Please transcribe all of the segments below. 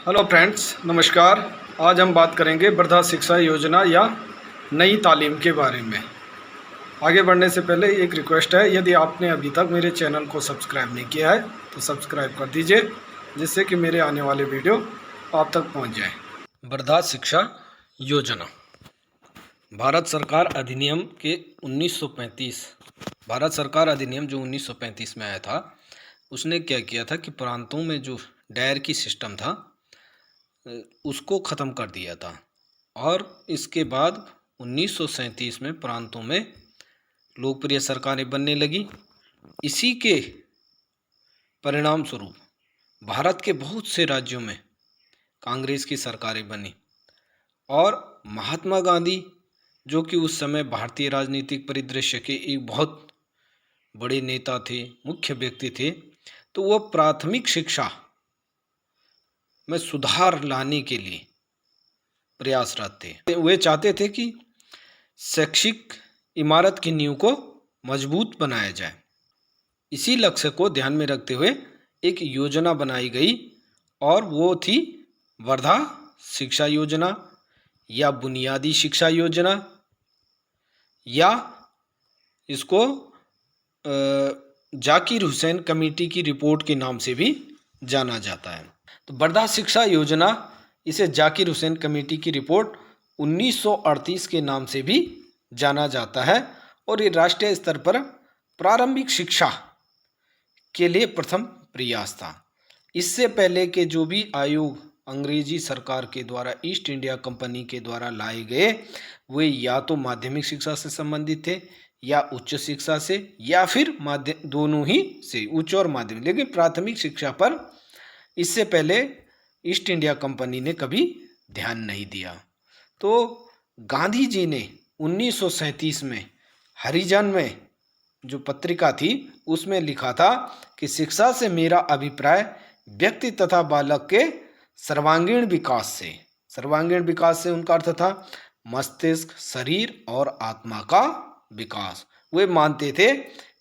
Hello friends, नमस्कार। आज हम बात करेंगे वृद्धा शिक्षा योजना या नई तालीम के बारे में। आगे बढ़ने से पहले एक रिक्वेस्ट है, यदि आपने अभी तक मेरे चैनल को सब्सक्राइब नहीं किया है तो सब्सक्राइब कर दीजिए, जिससे कि मेरे आने वाले वीडियो आप तक पहुंच जाए। वृद्धा शिक्षा योजना भारत सरकार अधिनियम के 1935 भारत सरकार अधिनियम जो 1935 में आया था, उसने क्या किया था कि प्रांतों में जो डायरकी सिस्टम था उसको ख़त्म कर दिया था। और इसके बाद 1937 में प्रांतों में लोकप्रिय सरकारें बनने लगी। इसी के परिणाम स्वरूप भारत के बहुत से राज्यों में कांग्रेस की सरकारें बनी और महात्मा गांधी, जो कि उस समय भारतीय राजनीतिक परिदृश्य के एक बहुत बड़े नेता थे, मुख्य व्यक्ति थे, तो वह प्राथमिक शिक्षा में सुधार लाने के लिए प्रयासरत थे। वे चाहते थे कि शैक्षिक इमारत की नींव को मजबूत बनाया जाए। इसी लक्ष्य को ध्यान में रखते हुए एक योजना बनाई गई और वो थी वर्धा शिक्षा योजना या बुनियादी शिक्षा योजना, या इसको जाकिर हुसैन कमेटी की रिपोर्ट के नाम से भी जाना जाता है। तो वर्धा शिक्षा योजना, इसे जाकिर हुसैन कमेटी की रिपोर्ट 1938 के नाम से भी जाना जाता है और ये राष्ट्रीय स्तर पर प्रारंभिक शिक्षा के लिए प्रथम प्रयास था। इससे पहले के जो भी आयोग अंग्रेजी सरकार के द्वारा, ईस्ट इंडिया कंपनी के द्वारा लाए गए, वे या तो माध्यमिक शिक्षा से संबंधित थे या उच्च शिक्षा से, या फिर दोनों ही से, उच्च और माध्यमिक। लेकिन प्राथमिक शिक्षा पर इससे पहले ईस्ट इंडिया कंपनी ने कभी ध्यान नहीं दिया। तो गांधी जी ने 1937 में हरिजन में जो पत्रिका थी उसमें लिखा था कि शिक्षा से मेरा अभिप्राय व्यक्ति तथा बालक के सर्वांगीण विकास से उनका अर्थ था मस्तिष्क, शरीर और आत्मा का विकास। वे मानते थे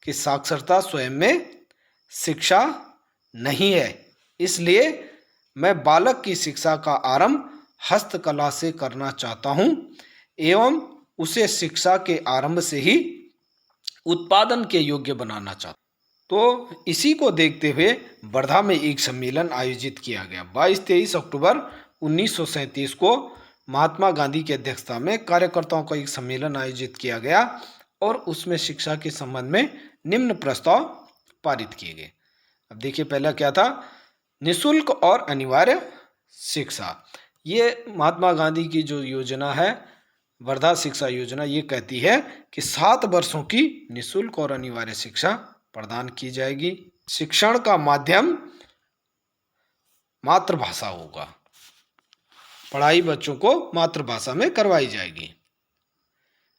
कि साक्षरता स्वयं में शिक्षा नहीं है, इसलिए मैं बालक की शिक्षा का आरंभ हस्तकला से करना चाहता हूँ एवं उसे शिक्षा के आरंभ से ही उत्पादन के योग्य बनाना चाहता। तो इसी को देखते हुए वर्धा में एक सम्मेलन आयोजित किया गया। 22-23 अक्टूबर 1937 को महात्मा गांधी की अध्यक्षता में कार्यकर्ताओं का एक सम्मेलन आयोजित किया गया और उसमें शिक्षा के संबंध में निम्न प्रस्ताव पारित किए गए। अब देखिए, पहला क्या था? निःशुल्क और अनिवार्य शिक्षा। ये महात्मा गांधी की जो योजना है, वर्धा शिक्षा योजना, ये कहती है कि 7 वर्षों की निःशुल्क और अनिवार्य शिक्षा प्रदान की जाएगी। शिक्षण का माध्यम मातृभाषा होगा। पढ़ाई बच्चों को मातृभाषा में करवाई जाएगी।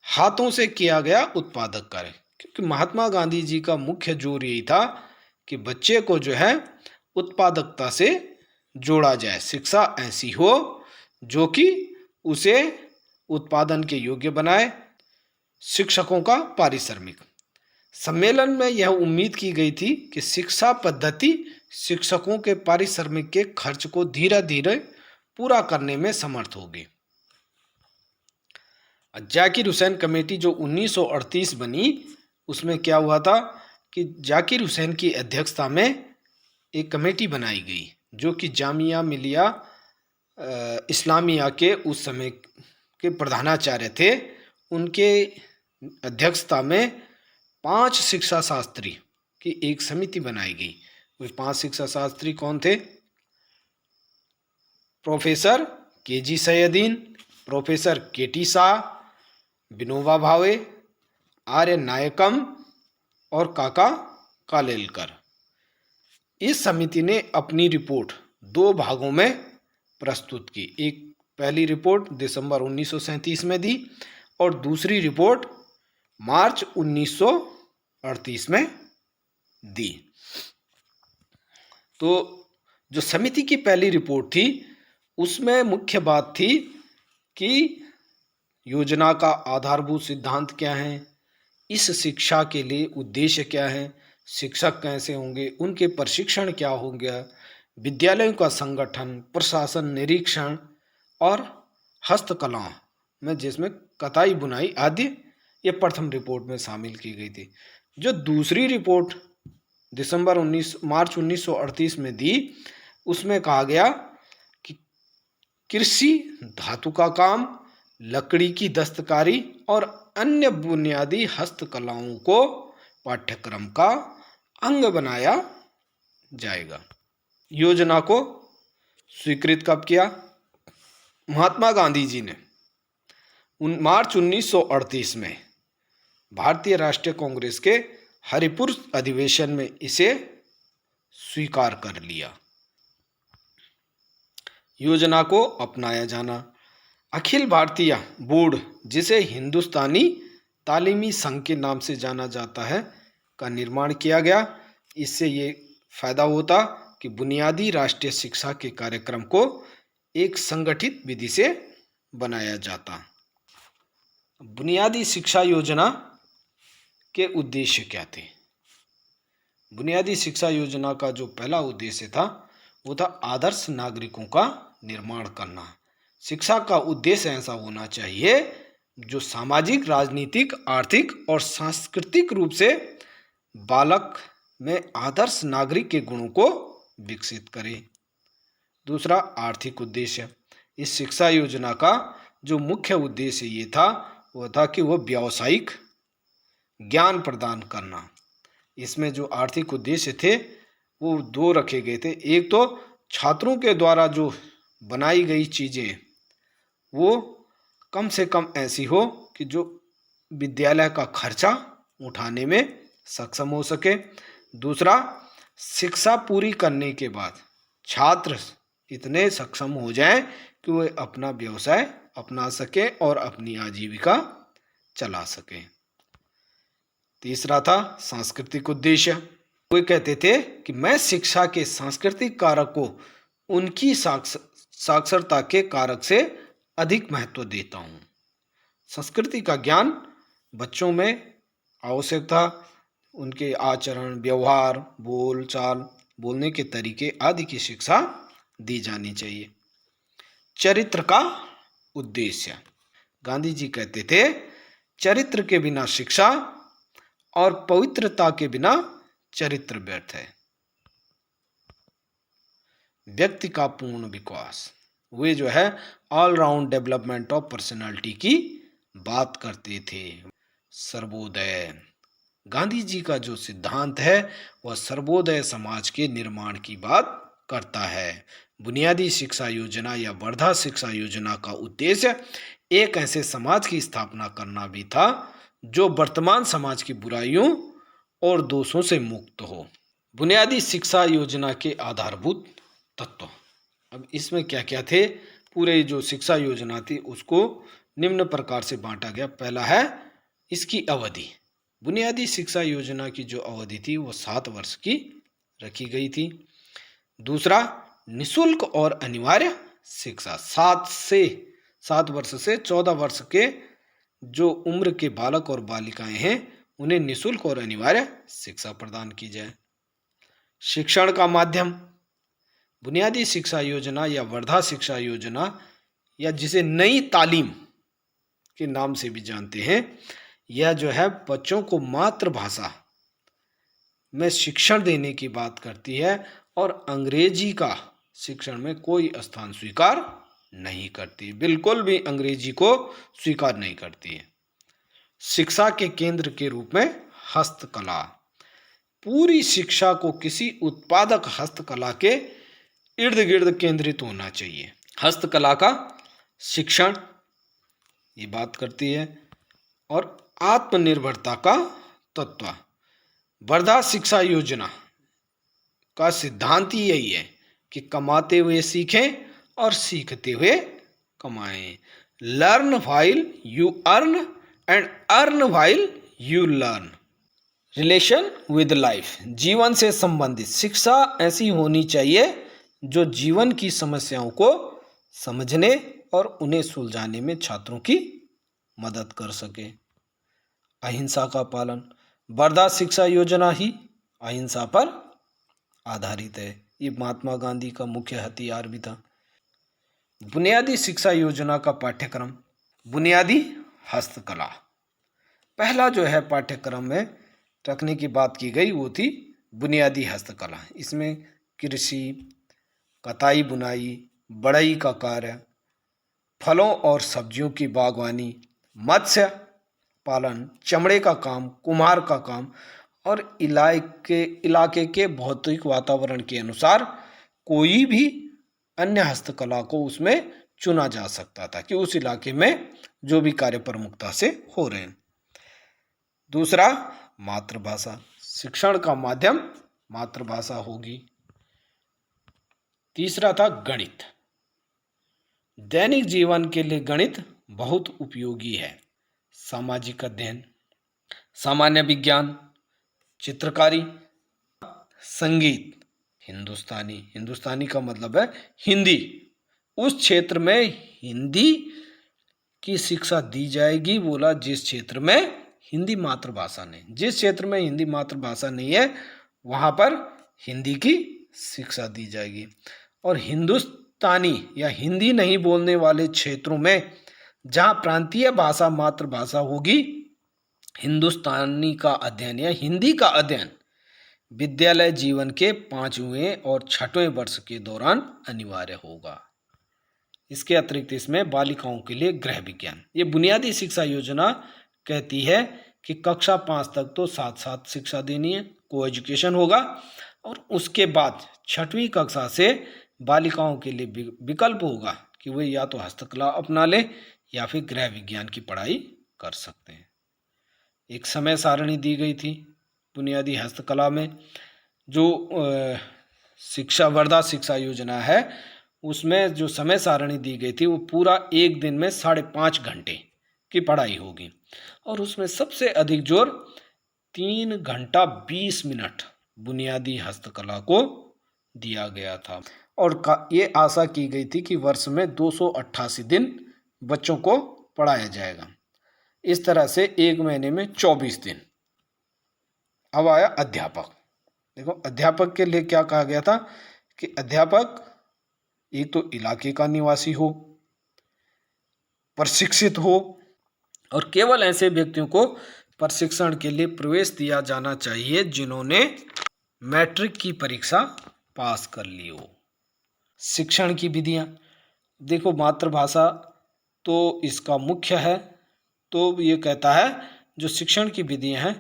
हाथों से किया गया उत्पादक कार्य, क्योंकि महात्मा गांधी जी का मुख्य जोर यही था कि बच्चे को जो है उत्पादकता से जोड़ा जाए। शिक्षा ऐसी हो जो कि उसे उत्पादन के योग्य बनाए। शिक्षकों का पारिश्रमिक। सम्मेलन में यह उम्मीद की गई थी कि शिक्षा पद्धति शिक्षकों के पारिश्रमिक के खर्च को धीरे धीरे पूरा करने में समर्थ होगी। जाकिर हुसैन कमेटी जो 1938 बनी, उसमें क्या हुआ था कि जाकिर हुसैन की अध्यक्षता में एक कमेटी बनाई गई जो कि जामिया मिलिया इस्लामिया के उस समय के प्रधानाचार्य थे। उनके अध्यक्षता में 5 शिक्षा शास्त्री की एक समिति बनाई गई। वे 5 शिक्षा शास्त्री कौन थे? Professor K G. Saiyidain, professor K T. Shah, Vinoba Bhave, आर्य नायकम और काका कालेलकर। इस समिति ने अपनी रिपोर्ट 2 भागों में प्रस्तुत की। एक पहली रिपोर्ट दिसंबर 1937 में दी और दूसरी रिपोर्ट मार्च 1938 में दी। तो जो समिति की पहली रिपोर्ट थी उसमें मुख्य बात थी कि योजना का आधारभूत सिद्धांत क्या है, इस शिक्षा के लिए उद्देश्य क्या है, शिक्षक कैसे होंगे, उनके प्रशिक्षण क्या होंगे, विद्यालयों का संगठन, प्रशासन, निरीक्षण और हस्तकलाओं में, जिसमें कताई बुनाई आदि, ये प्रथम रिपोर्ट में शामिल की गई थी। जो दूसरी रिपोर्ट मार्च 1938 में दी, उसमें कहा गया कि कृषि, धातु का काम, लकड़ी की दस्तकारी और अन्य बुनियादी हस्तकलाओं को पाठ्यक्रम का अंग बनाया जाएगा। योजना को स्वीकृत कब किया? महात्मा गांधी जी ने मार्च 1938 में भारतीय राष्ट्रीय कांग्रेस के हरिपुर अधिवेशन में इसे स्वीकार कर लिया। योजना को अपनाया जाना। अखिल भारतीय बोर्ड, जिसे हिंदुस्तानी तालीमी संघ के नाम से जाना जाता है, का निर्माण किया गया। इससे ये फायदा होता कि बुनियादी राष्ट्रीय शिक्षा के कार्यक्रम को एक संगठित विधि से बनाया जाता। बुनियादी शिक्षा योजना के उद्देश्य क्या थे? बुनियादी शिक्षा योजना का जो पहला उद्देश्य था वो था आदर्श नागरिकों का निर्माण करना। शिक्षा का उद्देश्य ऐसा होना चाहिए जो सामाजिक, राजनीतिक, आर्थिक और सांस्कृतिक रूप से बालक में आदर्श नागरिक के गुणों को विकसित करे। दूसरा, आर्थिक उद्देश्य। इस शिक्षा योजना का जो मुख्य उद्देश्य ये था वो था कि वो व्यावसायिक ज्ञान प्रदान करना। इसमें जो आर्थिक उद्देश्य थे वो दो रखे गए थे। एक तो छात्रों के द्वारा जो बनाई गई चीज़ें वो कम से कम ऐसी हो कि जो विद्यालय का खर्चा उठाने में सक्षम हो सके। दूसरा, शिक्षा पूरी करने के बाद छात्र इतने सक्षम हो जाएं कि वे अपना व्यवसाय अपना सके और अपनी आजीविका चला सके। तीसरा था सांस्कृतिक उद्देश्य। वे कहते थे कि मैं शिक्षा के सांस्कृतिक कारक को उनकी साक्षरता के कारक से अधिक महत्व देता हूँ। संस्कृति का ज्ञान बच्चों में आवश्यक था। उनके आचरण, व्यवहार, बोल चाल, बोलने के तरीके आदि की शिक्षा दी जानी चाहिए। चरित्र का उद्देश्य। गांधी जी कहते थे चरित्र के बिना शिक्षा और पवित्रता के बिना चरित्र व्यर्थ है। व्यक्ति का पूर्ण विकास। वे जो है all round development of personality की बात करते थे। सर्वोदय। गांधी जी का जो सिद्धांत है वह सर्वोदय समाज के निर्माण की बात करता है। बुनियादी शिक्षा योजना या वर्धा शिक्षा योजना का उद्देश्य एक ऐसे समाज की स्थापना करना भी था जो वर्तमान समाज की बुराइयों और दोषों से मुक्त हो। बुनियादी शिक्षा योजना के आधारभूत तत्व। अब इसमें क्या क्या थे? पूरे जो शिक्षा योजना थी उसको निम्न प्रकार से बांटा गया। पहला है इसकी अवधि। बुनियादी शिक्षा योजना की जो अवधि थी वो 7 वर्ष की रखी गई थी। दूसरा, निःशुल्क और अनिवार्य शिक्षा। 7 वर्ष से 14 वर्ष के जो उम्र के बालक और बालिकाएं हैं उन्हें निःशुल्क और अनिवार्य शिक्षा प्रदान की जाए। शिक्षण का माध्यम। बुनियादी शिक्षा योजना या वर्धा शिक्षा योजना या जिसे नई तालीम के नाम से भी जानते हैं, यह जो है बच्चों को मातृभाषा में शिक्षण देने की बात करती है और अंग्रेजी का शिक्षण में कोई स्थान स्वीकार नहीं करती। बिल्कुल भी अंग्रेजी को स्वीकार नहीं करती है। शिक्षा के केंद्र के रूप में हस्तकला। पूरी शिक्षा को किसी उत्पादक हस्तकला के इर्द गिर्द केंद्रित होना चाहिए। हस्तकला का शिक्षण ये बात करती है। और आत्मनिर्भरता का तत्व। वर्धा शिक्षा योजना का सिद्धांत ही यही है कि कमाते हुए सीखें और सीखते हुए कमाएं। Learn while you earn and earn while you learn. Relation with life. जीवन से संबंधित शिक्षा ऐसी होनी चाहिए जो जीवन की समस्याओं को समझने और उन्हें सुलझाने में छात्रों की मदद कर सके। अहिंसा का पालन। वर्धा शिक्षा योजना ही अहिंसा पर आधारित है। ये महात्मा गांधी का मुख्य हथियार भी था। बुनियादी शिक्षा योजना का पाठ्यक्रम, बुनियादी हस्तकला। पहला जो है पाठ्यक्रम में रखने की बात की गई वो थी बुनियादी हस्तकला। इसमें कृषि, कताई बुनाई, बढ़ई का कार्य, फलों और सब्जियों की बागवानी, मत्स्य पालन, चमड़े का काम, कुम्हार का काम और इलाके के भौतिक वातावरण के अनुसार कोई भी अन्य हस्तकला को उसमें चुना जा सकता था कि उस इलाके में जो भी कार्य प्रमुखता से हो रहे हैं। दूसरा, मातृभाषा, शिक्षण का माध्यम मातृभाषा होगी। तीसरा था गणित, दैनिक जीवन के लिए गणित बहुत उपयोगी है। सामाजिक अध्ययन, सामान्य विज्ञान, चित्रकारी, संगीत, हिंदुस्तानी का मतलब है हिंदी। उस क्षेत्र में हिंदी की शिक्षा दी जाएगी। बोला जिस क्षेत्र में हिंदी मातृभाषा नहीं, जिस क्षेत्र में हिंदी मातृभाषा नहीं है वहाँ पर हिंदी की शिक्षा दी जाएगी। और हिंदुस्तानी या हिंदी नहीं बोलने वाले क्षेत्रों में जहाँ प्रांतीय भाषा मातृभाषा होगी, हिंदुस्तानी का अध्ययन या हिंदी का अध्ययन विद्यालय जीवन के 5वें और 6वें वर्ष के दौरान अनिवार्य होगा। इसके अतिरिक्त इसमें बालिकाओं के लिए गृह विज्ञान। ये बुनियादी शिक्षा योजना कहती है कि कक्षा 5 तक तो साथ साथ शिक्षा देनी है, को एजुकेशन होगा, और उसके बाद 6वीं कक्षा से बालिकाओं के लिए विकल्प होगा कि वे या तो हस्तकला अपना लें या फिर गृह विज्ञान की पढ़ाई कर सकते हैं। एक समय सारणी दी गई थी बुनियादी हस्तकला में। जो वर्धा शिक्षा योजना है उसमें जो समय सारणी दी गई थी वो पूरा एक दिन में 5.5 घंटे की पढ़ाई होगी, और उसमें सबसे अधिक जोर 3 घंटा 20 मिनट बुनियादी हस्तकला को दिया गया था। और ये आशा की गई थी कि वर्ष में 288 दिन बच्चों को पढ़ाया जाएगा। इस तरह से एक महीने में 24 दिन। अब आया अध्यापक। देखो अध्यापक के लिए क्या कहा गया था कि अध्यापक एक तो इलाके का निवासी हो, प्रशिक्षित हो, और केवल ऐसे व्यक्तियों को प्रशिक्षण के लिए प्रवेश दिया जाना चाहिए जिन्होंने मैट्रिक की परीक्षा पास कर ली हो। शिक्षण की विधियां, देखो मातृभाषा तो इसका मुख्य है, तो ये कहता है जो शिक्षण की विधियां हैं,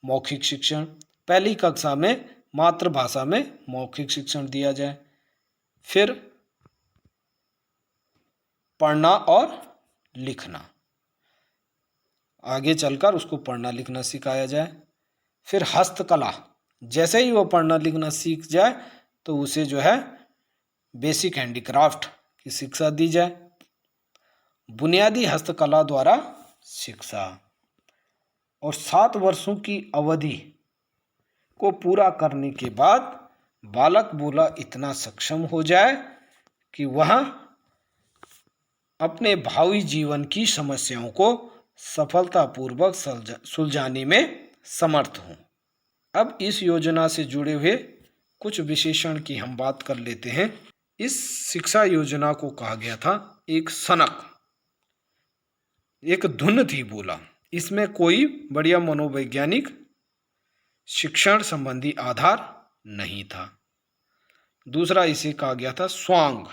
मौखिक शिक्षण, पहली कक्षा में मातृभाषा में मौखिक शिक्षण दिया जाए, फिर पढ़ना और लिखना, आगे चलकर उसको पढ़ना लिखना सिखाया जाए। फिर हस्तकला, जैसे ही वो पढ़ना लिखना सीख जाए तो उसे जो है बेसिक हैंडीक्राफ्ट की शिक्षा दी जाए। बुनियादी हस्तकला द्वारा शिक्षा, और 7 वर्षों की अवधि को पूरा करने के बाद बालक बोला इतना सक्षम हो जाए कि वह अपने भावी जीवन की समस्याओं को सफलतापूर्वक सुलझाने में समर्थ हों। अब इस योजना से जुड़े हुए कुछ विशेषण की हम बात कर लेते हैं। इस शिक्षा योजना को कहा गया था एक सनक, एक धुन थी बोला। इसमें कोई बढ़िया मनोवैज्ञानिक शिक्षण संबंधी आधार नहीं था। दूसरा इसे कहा गया था स्वांग।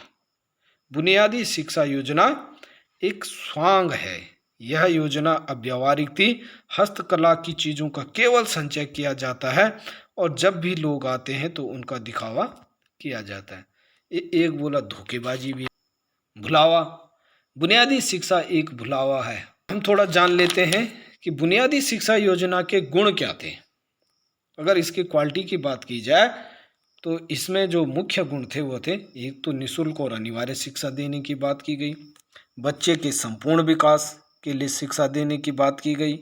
बुनियादी शिक्षा योजना एक स्वांग है। यह योजना अव्यावहारिक थी। हस्तकला की चीज़ों का केवल संचय किया जाता है और जब भी लोग आते हैं तो उनका दिखावा किया जाता है। एक बोला धोखेबाजी भी, भुलावा। बुनियादी शिक्षा एक भुलावा है। हम थोड़ा जान लेते हैं कि बुनियादी शिक्षा योजना के गुण क्या थे। अगर इसकी क्वालिटी की बात की जाए तो इसमें जो मुख्य गुण थे वो थे, एक तो निःशुल्क और अनिवार्य शिक्षा देने की बात की गई, बच्चे के संपूर्ण विकास के लिए शिक्षा देने की बात की गई,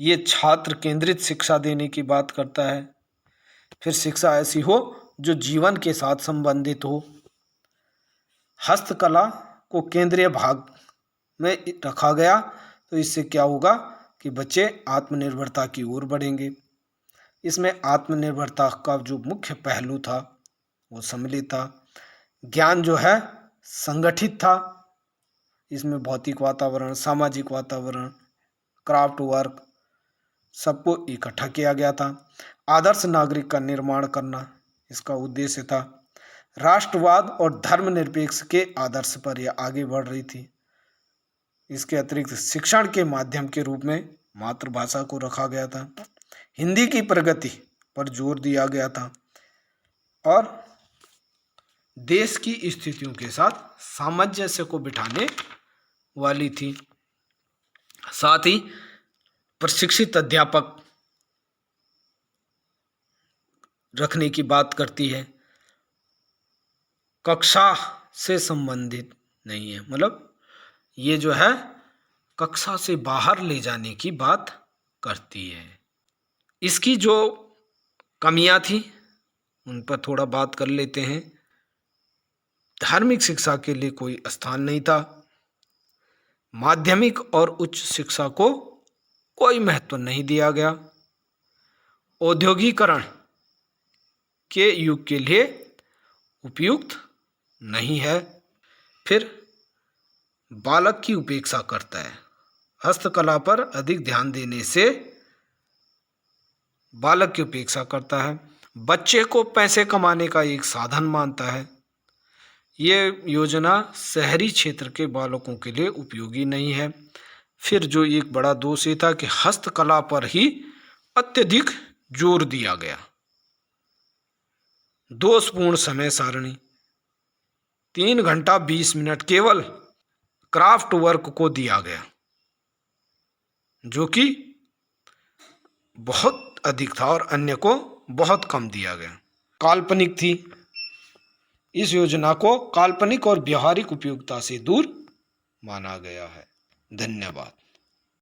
ये छात्र केंद्रित शिक्षा देने की बात करता है। फिर शिक्षा ऐसी हो जो जीवन के साथ संबंधित हो। हस्तकला को केंद्रीय भाग में रखा गया तो इससे क्या होगा कि बच्चे आत्मनिर्भरता की ओर बढ़ेंगे। इसमें आत्मनिर्भरता का जो मुख्य पहलू था वो सम्मिलित था। ज्ञान जो है संगठित था, इसमें भौतिक वातावरण, सामाजिक वातावरण, क्राफ्ट वर्क सबको इकट्ठा किया गया था। आदर्श नागरिक का निर्माण करना इसका उद्देश्य था। राष्ट्रवाद और धर्मनिरपेक्ष के आदर्श पर यह आगे बढ़ रही थी। इसके अतिरिक्त शिक्षण के माध्यम के रूप में मातृभाषा को रखा गया था। हिंदी की प्रगति पर जोर दिया गया था और देश की स्थितियों के साथ सामंजस्य को बिठाने वाली थी। साथ ही प्रशिक्षित अध्यापक रखने की बात करती है। कक्षा से संबंधित नहीं है, मतलब ये जो है कक्षा से बाहर ले जाने की बात करती है। इसकी जो कमियां थी उन पर थोड़ा बात कर लेते हैं। धार्मिक शिक्षा के लिए कोई स्थान नहीं था। माध्यमिक और उच्च शिक्षा को कोई महत्व नहीं दिया गया। औद्योगिकरण के युग के लिए उपयुक्त नहीं है। फिर बालक की उपेक्षा करता है। हस्तकला पर अधिक ध्यान देने से बालक की उपेक्षा करता है। बच्चे को पैसे कमाने का एक साधन मानता है। ये योजना शहरी क्षेत्र के बालकों के लिए उपयोगी नहीं है। फिर जो एक बड़ा दोष ये था कि हस्तकला पर ही अत्यधिक जोर दिया गया। दोषपूर्ण समय सारणी, 3 घंटा 20 मिनट केवल क्राफ्ट वर्क को दिया गया, जो कि बहुत अधिक था और अन्य को बहुत कम दिया गया। काल्पनिक थी। इस योजना को काल्पनिक और व्यावहारिक उपयोगिता से दूर माना गया है। धन्यवाद।